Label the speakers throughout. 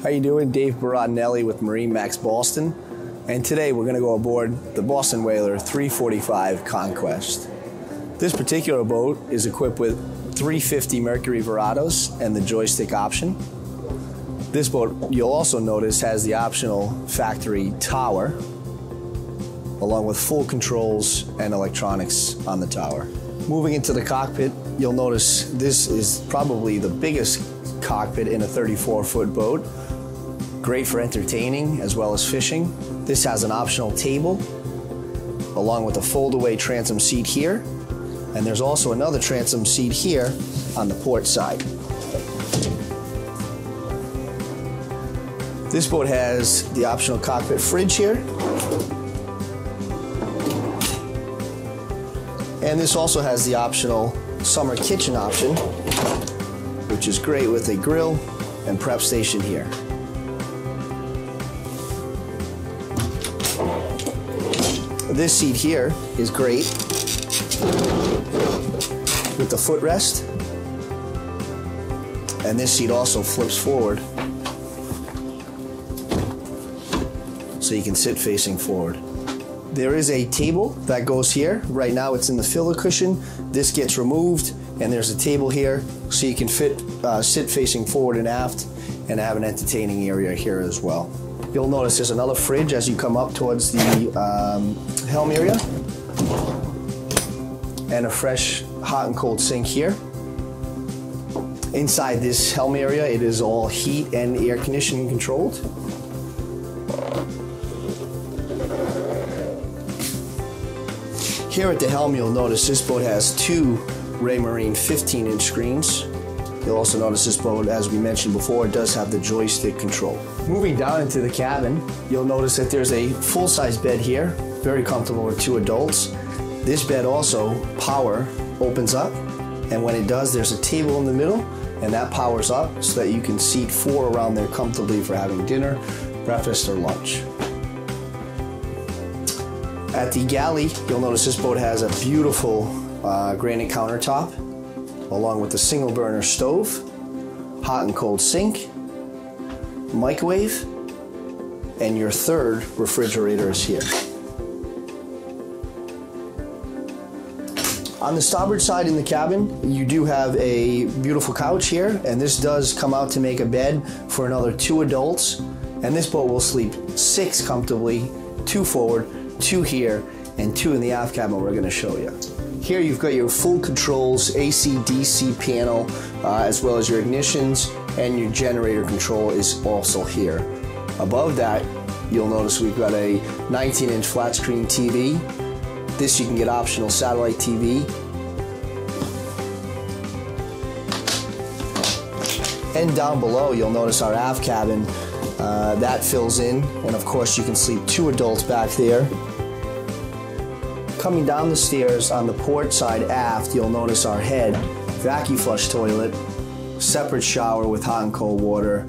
Speaker 1: How you doing? Dave Barodinelli with MarineMax Boston, and today we're going to go aboard the Boston Whaler 345 Conquest. This particular boat is equipped with 350 Mercury Verados and the joystick option. This boat, you'll also notice, has the optional factory tower, along with full controls and electronics on the tower. Moving into the cockpit, you'll notice this is probably the biggest cockpit in a 34-foot boat. Great for entertaining as well as fishing. This has an optional table, along with a fold-away transom seat here. And there's also another transom seat here on the port side. This boat has the optional cockpit fridge here. And this also has the optional summer kitchen option, which is great with a grill and prep station here. This seat here is great with the footrest, and this seat also flips forward so you can sit facing forward. There is a table that goes here. Right now it's in the filler cushion. This gets removed and there's a table here so you can sit facing forward and aft and have an entertaining area here as well. You'll notice there's another fridge as you come up towards the helm area, and a fresh hot and cold sink here. Inside this helm area, it is all heat and air conditioning controlled. Here at the helm, you'll notice this boat has two Raymarine 15-inch screens. You'll also notice this boat, as we mentioned before, does have the joystick control. Moving down into the cabin, you'll notice that there's a full-size bed here, very comfortable with two adults. This bed also, power opens up, and when it does, there's a table in the middle, and that powers up so that you can seat four around there comfortably for having dinner, breakfast, or lunch. At the galley, you'll notice this boat has a beautiful granite countertop, along with a single burner stove, hot and cold sink, microwave, and your third refrigerator is here. On the starboard side in the cabin, you do have a beautiful couch here, and this does come out to make a bed for another two adults. And this boat will sleep six comfortably, two forward, two here, and two in the aft cabin we're going to show you. Here you've got your full controls, AC, DC panel, as well as your ignitions, and your generator control is also here. Above that, you'll notice we've got a 19-inch flat screen TV. This you can get optional satellite TV. And down below, you'll notice our aft cabin. That fills in, and of course you can sleep two adults back there. Coming down the stairs on the port side aft, you'll notice our head, vacuum flush toilet, separate shower with hot and cold water,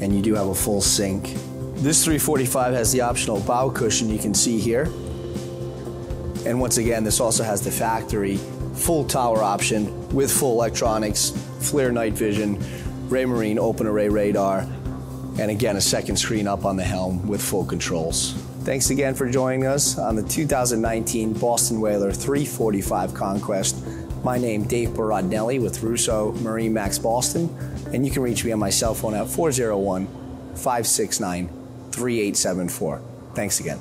Speaker 1: and you do have a full sink. This 345 has the optional bow cushion you can see here. And once again, this also has the factory full tower option with full electronics, FLIR night vision, Raymarine open array radar, and again, a second screen up on the helm with full controls. Thanks again for joining us on the 2019 Boston Whaler 345 Conquest. My name, Dave Barodinelli with Russo MarineMax Boston, and you can reach me on my cell phone at 401-569-3874. Thanks again.